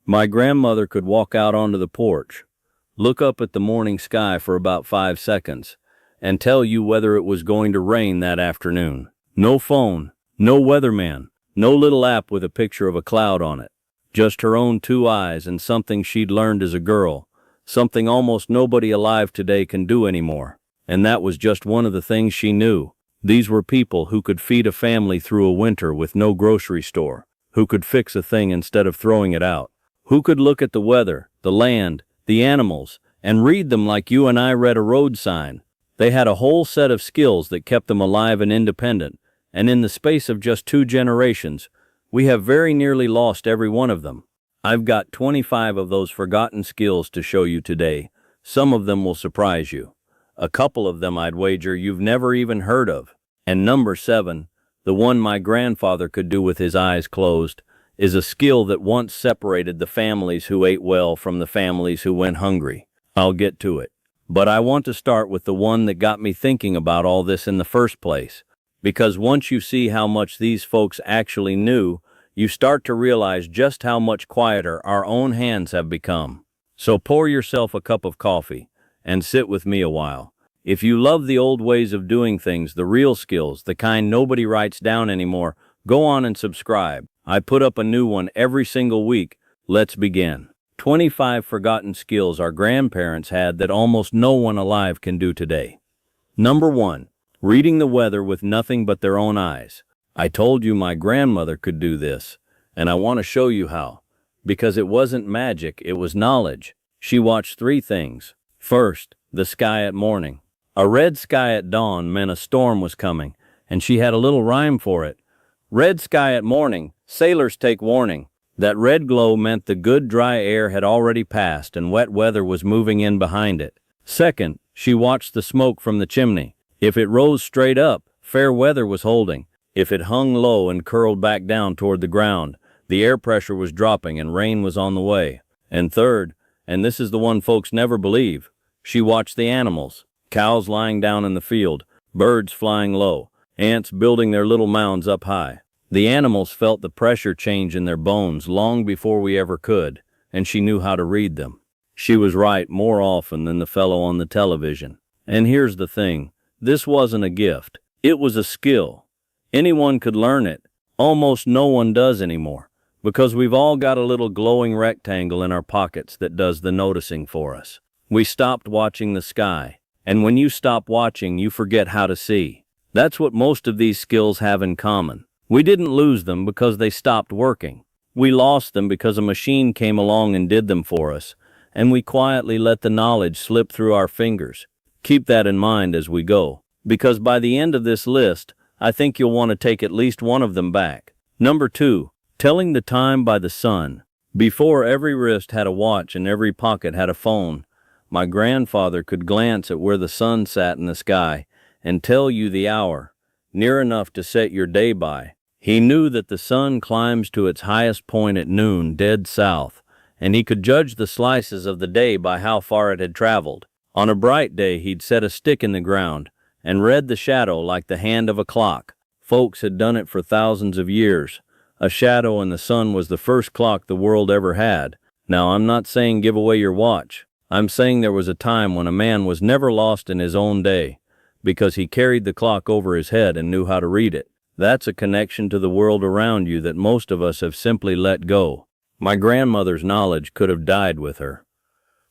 My grandmother could walk out onto the porch, look up at the morning sky for about 5 seconds, and tell you whether it was going to rain that afternoon. No phone, no weatherman, no little app with a picture of a cloud on it. Just her own two eyes and something she'd learned as a girl, something almost nobody alive today can do anymore. And that was just one of the things she knew. These were people who could feed a family through a winter with no grocery store, who could fix a thing instead of throwing it out, who could look at the weather, the land, the animals, and read them like you and I read a road sign. They had a whole set of skills that kept them alive and independent, and in the space of just 2 generations, we have very nearly lost every one of them. I've got 25 of those forgotten skills to show you today. Some of them will surprise you. A couple of them I'd wager you've never even heard of. And number 7, the one my grandfather could do with his eyes closed, is a skill that once separated the families who ate well from the families who went hungry. I'll get to it. But I want to start with the one that got me thinking about all this in the first place. Because once you see how much these folks actually knew, you start to realize just how much quieter our own hands have become. So pour yourself a cup of coffee and sit with me a while. If you love the old ways of doing things, the real skills, the kind nobody writes down anymore, go on and subscribe. I put up a new one every single week. Let's begin. 25 forgotten skills our grandparents had that almost no one alive can do today. Number 1. Reading the weather with nothing but their own eyes. I told you my grandmother could do this, and I want to show you how. Because it wasn't magic, it was knowledge. She watched 3 things. First, the sky at morning. A red sky at dawn meant a storm was coming, and she had a little rhyme for it. Red sky at morning, sailors take warning. That red glow meant the good dry air had already passed and wet weather was moving in behind it. Second, she watched the smoke from the chimney. If it rose straight up, fair weather was holding. If it hung low and curled back down toward the ground, the air pressure was dropping and rain was on the way. And third, and this is the one folks never believe, she watched the animals. Cows lying down in the field, birds flying low, ants building their little mounds up high. The animals felt the pressure change in their bones long before we ever could, and she knew how to read them. She was right more often than the fellow on the television. And here's the thing, this wasn't a gift, it was a skill. Anyone could learn it. Almost no one does anymore, because we've all got a little glowing rectangle in our pockets that does the noticing for us. We stopped watching the sky, and when you stop watching, you forget how to see. That's what most of these skills have in common. We didn't lose them because they stopped working. We lost them because a machine came along and did them for us, and we quietly let the knowledge slip through our fingers. Keep that in mind as we go, because by the end of this list, I think you'll want to take at least one of them back. Number 2, telling the time by the sun. Before every wrist had a watch and every pocket had a phone, my grandfather could glance at where the sun sat in the sky and tell you the hour, near enough to set your day by. He knew that the sun climbs to its highest point at noon, dead south, and he could judge the slices of the day by how far it had traveled. On a bright day, he'd set a stick in the ground and read the shadow like the hand of a clock. Folks had done it for thousands of years. A shadow in the sun was the first clock the world ever had. Now, I'm not saying give away your watch. I'm saying there was a time when a man was never lost in his own day, because he carried the clock over his head and knew how to read it. That's a connection to the world around you that most of us have simply let go. My grandmother's knowledge could have died with her.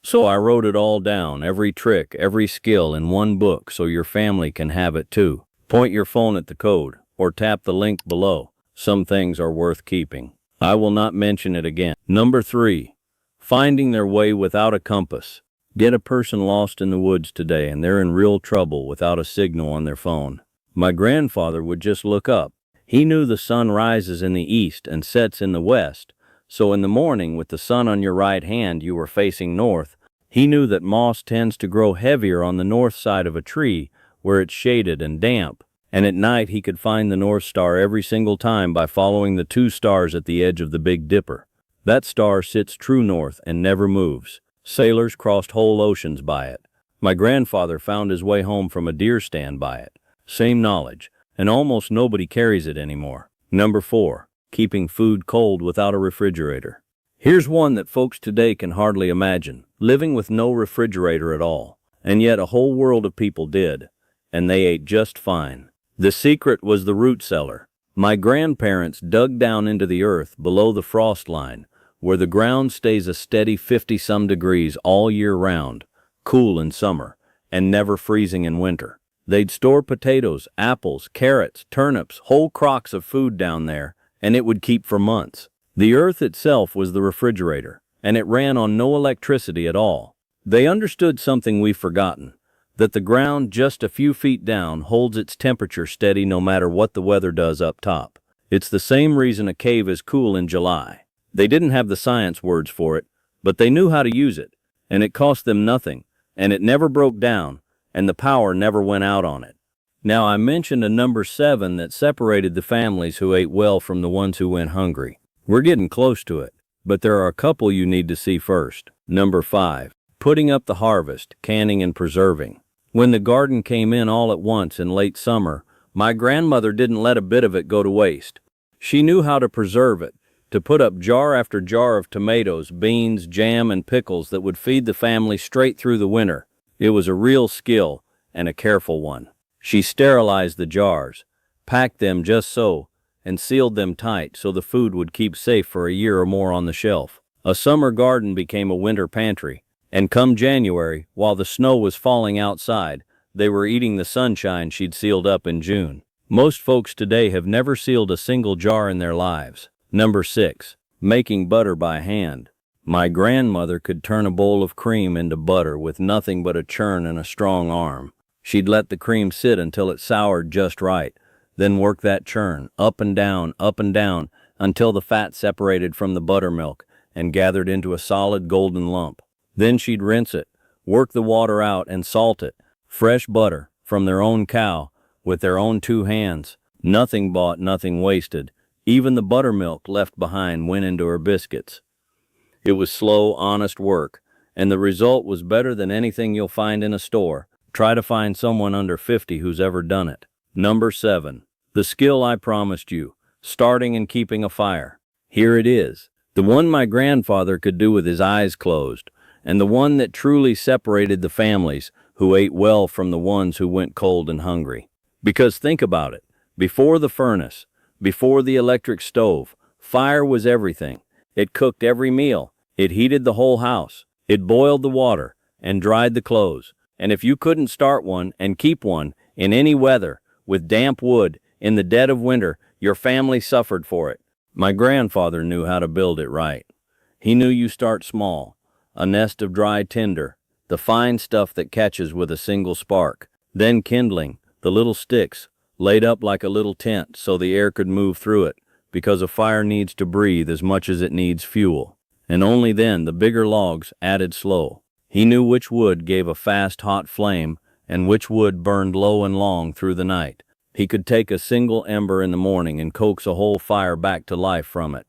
So I wrote it all down, every trick, every skill in one book so your family can have it too. Point your phone at the code or tap the link below. Some things are worth keeping. I will not mention it again. Number 3, finding their way without a compass. Get a person lost in the woods today and they're in real trouble without a signal on their phone. My grandfather would just look up. He knew the sun rises in the east and sets in the west, so in the morning with the sun on your right hand you were facing north. He knew that moss tends to grow heavier on the north side of a tree where it's shaded and damp, and at night he could find the North Star every single time by following the 2 stars at the edge of the Big Dipper. That star sits true north and never moves. Sailors crossed whole oceans by it. My grandfather found his way home from a deer stand by it. Same knowledge, and almost nobody carries it anymore. Number 4, keeping food cold without a refrigerator. Here's one that folks today can hardly imagine, living with no refrigerator at all. And yet a whole world of people did, and they ate just fine. The secret was the root cellar. My grandparents dug down into the earth below the frost line, where the ground stays a steady 50-some degrees all year round, cool in summer, and never freezing in winter. They'd store potatoes, apples, carrots, turnips, whole crocks of food down there, and it would keep for months. The earth itself was the refrigerator, and it ran on no electricity at all. They understood something we've forgotten, that the ground just a few feet down holds its temperature steady no matter what the weather does up top. It's the same reason a cave is cool in July. They didn't have the science words for it, but they knew how to use it, and it cost them nothing, and it never broke down, and the power never went out on it. Now, I mentioned a number 7 that separated the families who ate well from the ones who went hungry. We're getting close to it, but there are a couple you need to see first. Number 5. Putting up the harvest, canning and preserving. When the garden came in all at once in late summer, my grandmother didn't let a bit of it go to waste. She knew how to preserve it, to put up jar after jar of tomatoes, beans, jam, and pickles that would feed the family straight through the winter. It was a real skill, and a careful one. She sterilized the jars, packed them just so, and sealed them tight so the food would keep safe for a year or more on the shelf. A summer garden became a winter pantry. And come January, while the snow was falling outside, they were eating the sunshine she'd sealed up in June. Most folks today have never sealed a single jar in their lives. Number 6. Making butter by hand. My grandmother could turn a bowl of cream into butter with nothing but a churn and a strong arm. She'd let the cream sit until it soured just right, then work that churn up and down, until the fat separated from the buttermilk and gathered into a solid golden lump. Then she'd rinse it, work the water out, and salt it. Fresh butter, from their own cow, with their own 2 hands. Nothing bought, nothing wasted. Even the buttermilk left behind went into her biscuits. It was slow, honest work, and the result was better than anything you'll find in a store. Try to find someone under 50 who's ever done it. Number 7. The skill I promised you, starting and keeping a fire. Here it is. The one my grandfather could do with his eyes closed, and the one that truly separated the families who ate well from the ones who went cold and hungry. Because think about it, before the furnace, before the electric stove, fire was everything. It cooked every meal, it heated the whole house, it boiled the water, and dried the clothes. And if you couldn't start one and keep one in any weather, with damp wood, in the dead of winter, your family suffered for it. My grandfather knew how to build it right. He knew you start small. A nest of dry tinder, the fine stuff that catches with a single spark. Then kindling, the little sticks, laid up like a little tent so the air could move through it, because a fire needs to breathe as much as it needs fuel. And only then the bigger logs added slow. He knew which wood gave a fast, hot flame, and which wood burned low and long through the night. He could take a single ember in the morning and coax a whole fire back to life from it.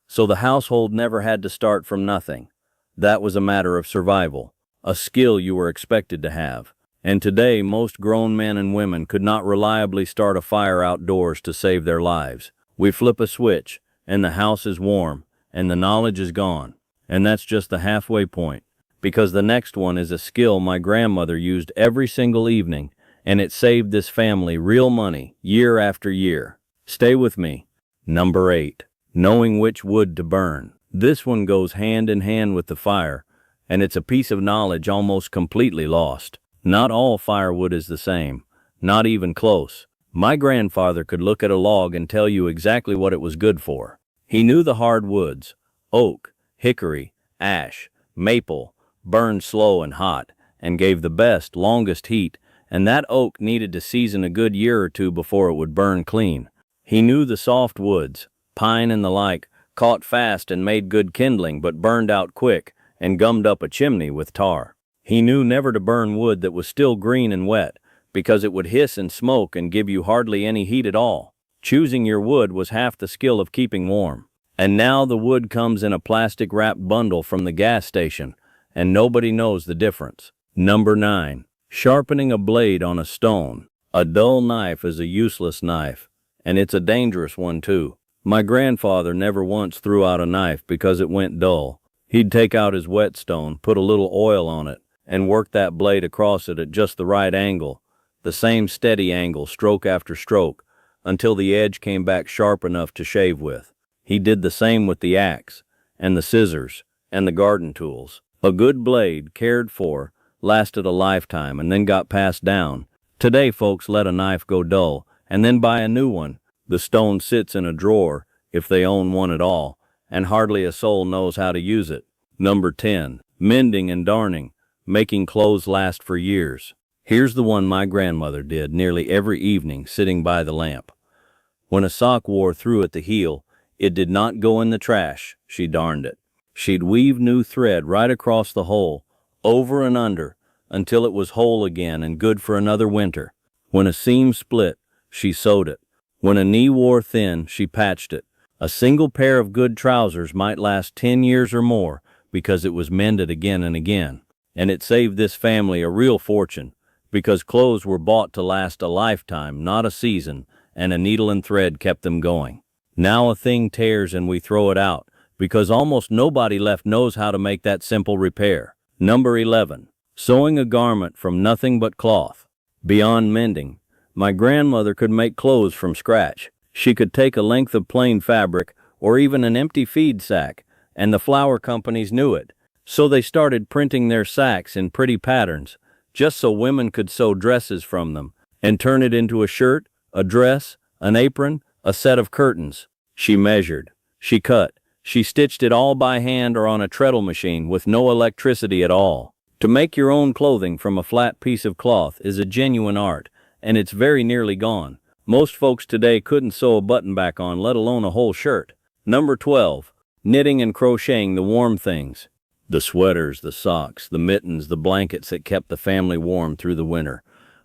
So the household never had to start from nothing. That was a matter of survival, a skill you were expected to have. And today, most grown men and women could not reliably start a fire outdoors to save their lives. We flip a switch, and the house is warm, and the knowledge is gone. And that's just the halfway point, because the next one is a skill my grandmother used every single evening, and it saved this family real money year after year. Stay with me. Number 8. Knowing which wood to burn. This one goes hand in hand with the fire, and it's a piece of knowledge almost completely lost. Not all firewood is the same, not even close. My grandfather could look at a log and tell you exactly what it was good for. He knew the hard woods, oak, hickory, ash, maple, burned slow and hot, and gave the best, longest heat, and that oak needed to season a good year or 2 before it would burn clean. He knew the soft woods, pine and the like, caught fast and made good kindling but burned out quick and gummed up a chimney with tar. He knew never to burn wood that was still green and wet, because it would hiss and smoke and give you hardly any heat at all. Choosing your wood was half the skill of keeping warm. And now the wood comes in a plastic-wrapped bundle from the gas station, and nobody knows the difference. Number 9. Sharpening a blade on a stone. A dull knife is a useless knife, and it's a dangerous one too. My grandfather never once threw out a knife because it went dull. He'd take out his whetstone, put a little oil on it, and work that blade across it at just the right angle, the same steady angle, stroke after stroke, until the edge came back sharp enough to shave with. He did the same with the axe, and the scissors, and the garden tools. A good blade, cared for, lasted a lifetime and then got passed down. Today folks let a knife go dull, and then buy a new one. The stone sits in a drawer, if they own one at all, and hardly a soul knows how to use it. Number 10. Mending and darning, making clothes last for years. Here's the one my grandmother did nearly every evening sitting by the lamp. When a sock wore through at the heel, it did not go in the trash, she darned it. She'd weave new thread right across the hole, over and under, until it was whole again and good for another winter. When a seam split, she sewed it. When a knee wore thin, she patched it. A single pair of good trousers might last 10 years or more because it was mended again and again. And it saved this family a real fortune, because clothes were bought to last a lifetime, not a season, and a needle and thread kept them going. Now a thing tears and we throw it out, because almost nobody left knows how to make that simple repair. Number 11. Sewing a garment from nothing but cloth. Beyond mending, my grandmother could make clothes from scratch. She could take a length of plain fabric, or even an empty feed sack, and the flour companies knew it. So they started printing their sacks in pretty patterns, just so women could sew dresses from them, and turn it into a shirt, a dress, an apron, a set of curtains. She measured, she cut, she stitched it all by hand or on a treadle machine with no electricity at all. To make your own clothing from a flat piece of cloth is a genuine art, and it's very nearly gone. Most folks today couldn't sew a button back on, let alone a whole shirt. Number 12. Knitting and crocheting the warm things. The sweaters, the socks, the mittens, the blankets that kept the family warm through the winter.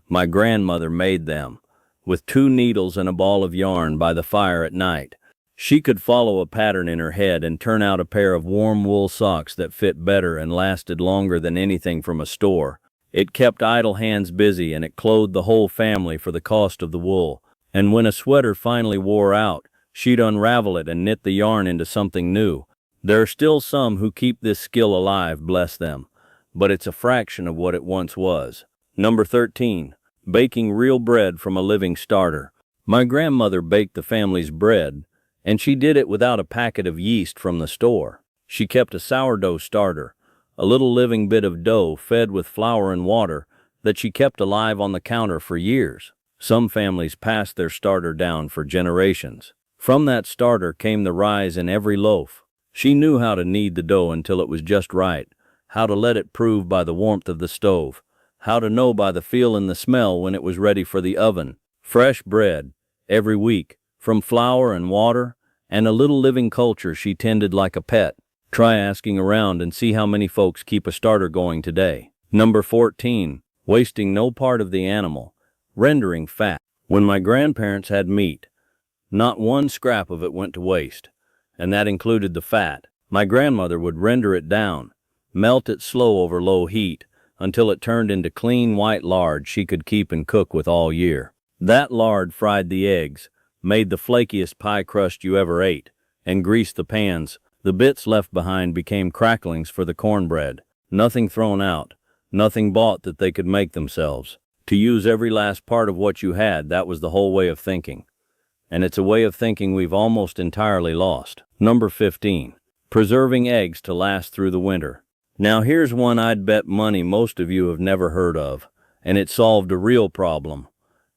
My grandmother made them, with 2 needles and a ball of yarn by the fire at night. She could follow a pattern in her head and turn out a pair of warm wool socks that fit better and lasted longer than anything from a store. It kept idle hands busy, and it clothed the whole family for the cost of the wool. And when a sweater finally wore out, she'd unravel it and knit the yarn into something new. There are still some who keep this skill alive, bless them, but it's a fraction of what it once was. Number 13. Baking real bread from a living starter. My grandmother baked the family's bread, and she did it without a packet of yeast from the store. She kept a sourdough starter, a little living bit of dough fed with flour and water that she kept alive on the counter for years. Some families passed their starter down for generations. From that starter came the rise in every loaf. She knew how to knead the dough until it was just right, how to let it prove by the warmth of the stove, how to know by the feel and the smell when it was ready for the oven. Fresh bread, every week, from flour and water, and a little living culture she tended like a pet. Try asking around and see how many folks keep a starter going today. Number 14. Wasting no part of the animal, rendering fat. When my grandparents had meat, not one scrap of it went to waste, and that included the fat. My grandmother would render it down, melt it slow over low heat, until it turned into clean white lard she could keep and cook with all year. That lard fried the eggs, made the flakiest pie crust you ever ate, and greased the pans. The bits left behind became cracklings for the cornbread. Nothing thrown out, nothing bought that they could make themselves. To use every last part of what you had, that was the whole way of thinking. And it's a way of thinking we've almost entirely lost. Number 15. Preserving eggs to last through the winter. Now here's one I'd bet money most of you have never heard of, and it solved a real problem.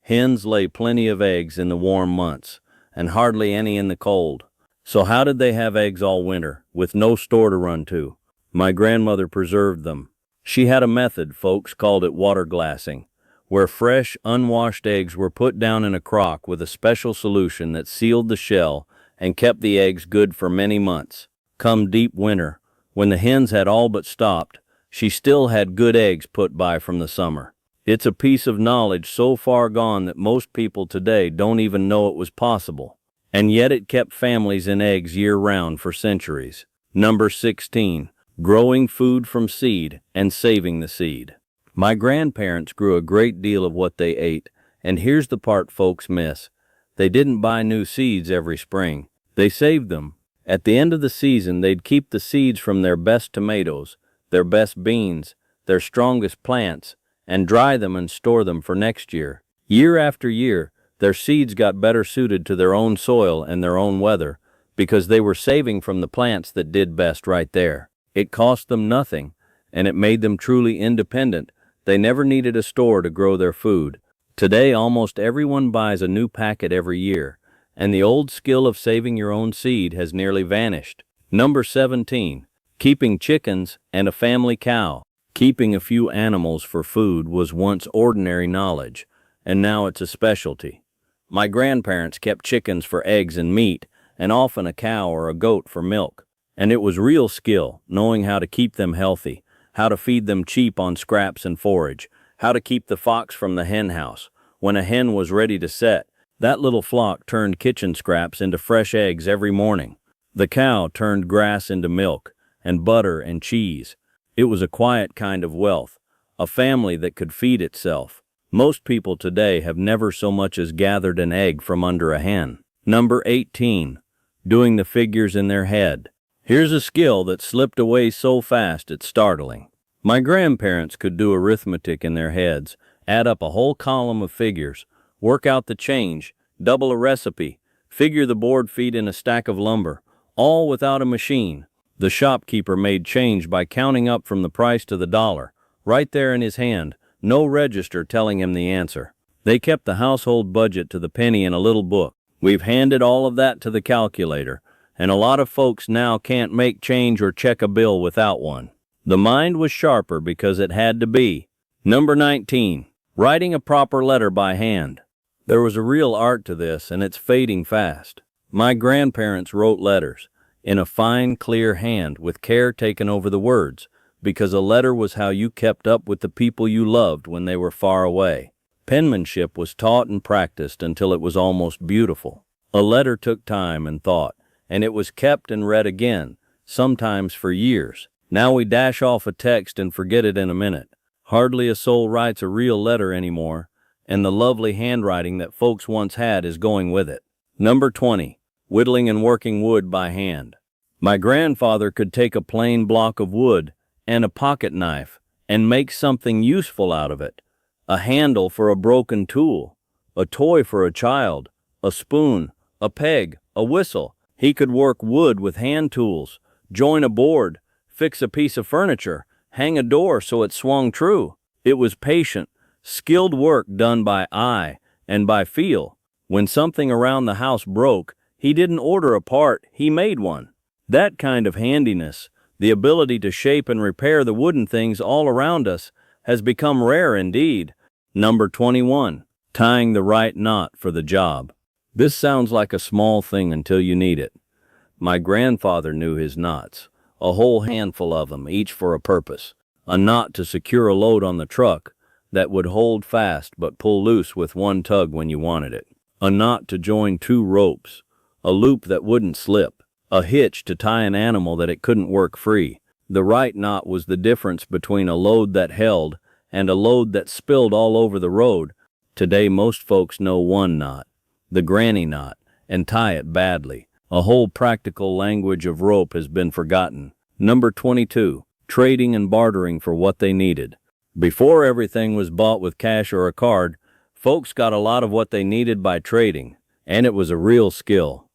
Hens lay plenty of eggs in the warm months, and hardly any in the cold. So how did they have eggs all winter, with no store to run to? My grandmother preserved them. She had a method, folks called it water glassing, where fresh, unwashed eggs were put down in a crock with a special solution that sealed the shell and kept the eggs good for many months. Come deep winter, when the hens had all but stopped, she still had good eggs put by from the summer. It's a piece of knowledge so far gone that most people today don't even know it was possible. And yet it kept families in eggs year-round for centuries. Number 16. Growing food from seed and saving the seed. My grandparents grew a great deal of what they ate, and here's the part folks miss. They didn't buy new seeds every spring. They saved them. At the end of the season, they'd keep the seeds from their best tomatoes, their best beans, their strongest plants, and dry them and store them for next year. Year after year, their seeds got better suited to their own soil and their own weather because they were saving from the plants that did best right there. It cost them nothing, and it made them truly independent. They never needed a store to grow their food. Today, almost everyone buys a new packet every year, and the old skill of saving your own seed has nearly vanished. Number 17. Keeping chickens and a family cow. Keeping a few animals for food was once ordinary knowledge, and now it's a specialty. My grandparents kept chickens for eggs and meat, and often a cow or a goat for milk. And it was real skill, knowing how to keep them healthy, how to feed them cheap on scraps and forage, how to keep the fox from the hen house. When a hen was ready to set, that little flock turned kitchen scraps into fresh eggs every morning. The cow turned grass into milk, and butter and cheese. It was a quiet kind of wealth, a family that could feed itself. Most people today have never so much as gathered an egg from under a hen. Number 18. Doing the figures in their head. Here's a skill that slipped away so fast it's startling. My grandparents could do arithmetic in their heads, add up a whole column of figures, work out the change, double a recipe, figure the board feet in a stack of lumber, all without a machine. The shopkeeper made change by counting up from the price to the dollar, right there in his hand, no register telling him the answer. They kept the household budget to the penny in a little book. We've handed all of that to the calculator, and a lot of folks now can't make change or check a bill without one. The mind was sharper because it had to be. Number 19. Writing a proper letter by hand. There was a real art to this, and it's fading fast. My grandparents wrote letters in a fine, clear hand with care taken over the words, because a letter was how you kept up with the people you loved when they were far away. Penmanship was taught and practiced until it was almost beautiful. A letter took time and thought, and it was kept and read again, sometimes for years. Now we dash off a text and forget it in a minute. Hardly a soul writes a real letter anymore, and the lovely handwriting that folks once had is going with it. Number 20. Whittling and working wood by hand. My grandfather could take a plain block of wood and a pocket knife and make something useful out of it. A handle for a broken tool, a toy for a child, a spoon, a peg, a whistle. He could work wood with hand tools, join a board, fix a piece of furniture, hang a door so it swung true. It was patient, skilled work done by eye and by feel. When something around the house broke, he didn't order a part, he made one. That kind of handiness, the ability to shape and repair the wooden things all around us, has become rare indeed. Number 21. Tying the right knot for the job. This sounds like a small thing until you need it. My grandfather knew his knots, a whole handful of them, each for a purpose. A knot to secure a load on the truck that would hold fast but pull loose with one tug when you wanted it. A knot to join two ropes, a loop that wouldn't slip, a hitch to tie an animal that it couldn't work free. The right knot was the difference between a load that held and a load that spilled all over the road. Today most folks know one knot, the granny knot, and tie it badly. A whole practical language of rope has been forgotten. Number 22. Trading and bartering for what they needed. Before everything was bought with cash or a card, folks got a lot of what they needed by trading, and it was a real skill.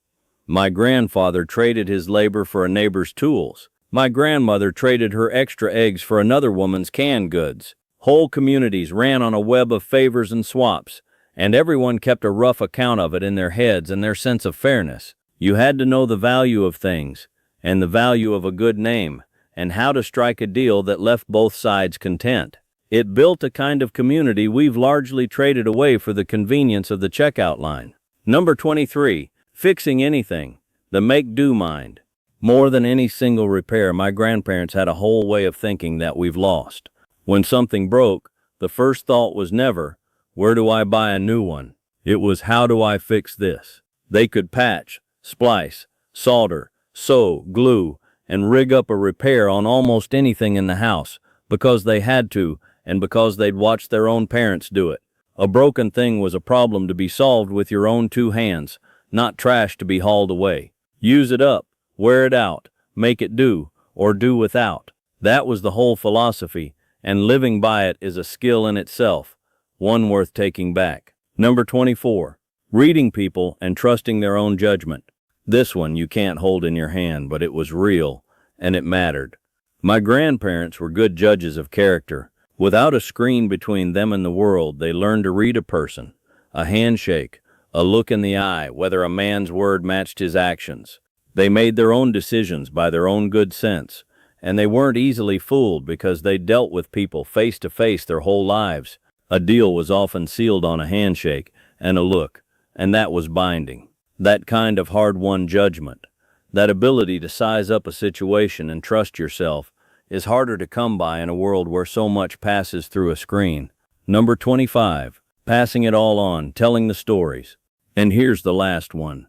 My grandfather traded his labor for a neighbor's tools. My grandmother traded her extra eggs for another woman's canned goods. Whole communities ran on a web of favors and swaps, and everyone kept a rough account of it in their heads and their sense of fairness. You had to know the value of things, and the value of a good name, and how to strike a deal that left both sides content. It built a kind of community we've largely traded away for the convenience of the checkout line. Number 23. Fixing anything, the make-do mind. More than any single repair, my grandparents had a whole way of thinking that we've lost. When something broke, the first thought was never, where do I buy a new one? It was, how do I fix this? They could patch, splice, solder, sew, glue, and rig up a repair on almost anything in the house, because they had to, and because they'd watched their own parents do it. A broken thing was a problem to be solved with your own two hands, not trash to be hauled away. Use it up, wear it out, make it do, or do without. That was the whole philosophy, and living by it is a skill in itself, one worth taking back. Number 24. Reading people and trusting their own judgment. This one you can't hold in your hand, but it was real, and it mattered. My grandparents were good judges of character. Without a screen between them and the world, they learned to read a person, a handshake, a look in the eye, whether a man's word matched his actions. They made their own decisions by their own good sense, and they weren't easily fooled because they dealt with people face to face their whole lives. A deal was often sealed on a handshake and a look, and that was binding. That kind of hard-won judgment, that ability to size up a situation and trust yourself, is harder to come by in a world where so much passes through a screen. Number 25. Passing it all on, telling the stories. And here's the last one.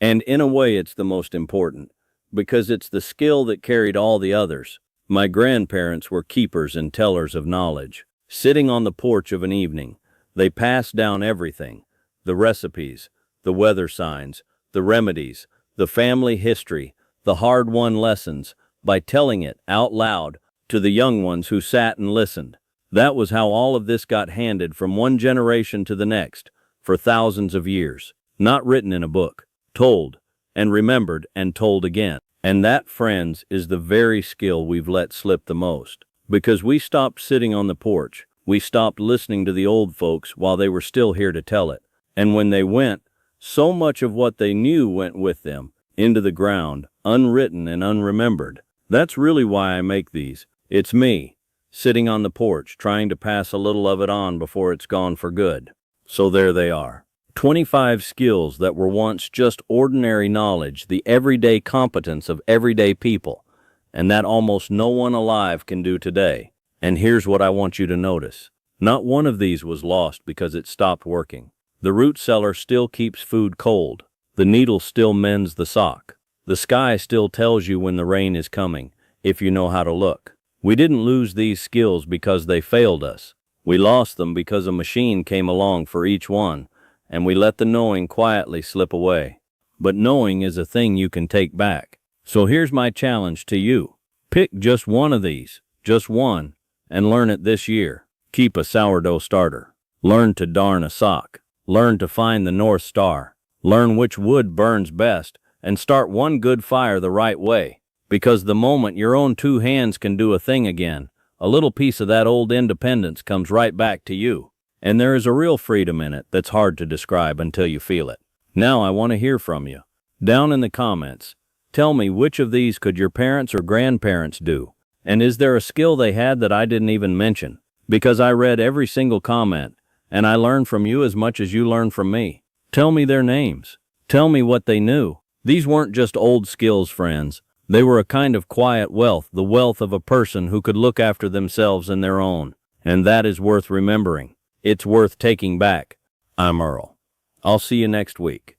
And in a way it's the most important, because it's the skill that carried all the others. My grandparents were keepers and tellers of knowledge. Sitting on the porch of an evening, they passed down everything: the recipes, the weather signs, the remedies, the family history, the hard-won lessons, by telling it out loud to the young ones who sat and listened. That was how all of this got handed from one generation to the next, for thousands of years. Not written in a book, told, and remembered, and told again. And that, friends, is the very skill we've let slip the most. Because we stopped sitting on the porch, we stopped listening to the old folks while they were still here to tell it. And when they went, so much of what they knew went with them, into the ground, unwritten and unremembered. That's really why I make these. It's me, sitting on the porch, trying to pass a little of it on before it's gone for good. So there they are. 25 skills that were once just ordinary knowledge, the everyday competence of everyday people, and that almost no one alive can do today. And here's what I want you to notice. Not one of these was lost because it stopped working. The root cellar still keeps food cold. The needle still mends the sock. The sky still tells you when the rain is coming, if you know how to look. We didn't lose these skills because they failed us. We lost them because a machine came along for each one, and we let the knowing quietly slip away. But knowing is a thing you can take back. So here's my challenge to you. Pick just one of these, just one, and learn it this year. Keep a sourdough starter. Learn to darn a sock. Learn to find the North Star. Learn which wood burns best, and start one good fire the right way. Because the moment your own two hands can do a thing again, a little piece of that old independence comes right back to you. And there is a real freedom in it that's hard to describe until you feel it. Now I want to hear from you. Down in the comments, tell me which of these could your parents or grandparents do? And is there a skill they had that I didn't even mention? Because I read every single comment, and I learned from you as much as you learned from me. Tell me their names. Tell me what they knew. These weren't just old skills, friends. They were a kind of quiet wealth, the wealth of a person who could look after themselves and their own. And that is worth remembering. It's worth taking back. I'm Earl. I'll see you next week.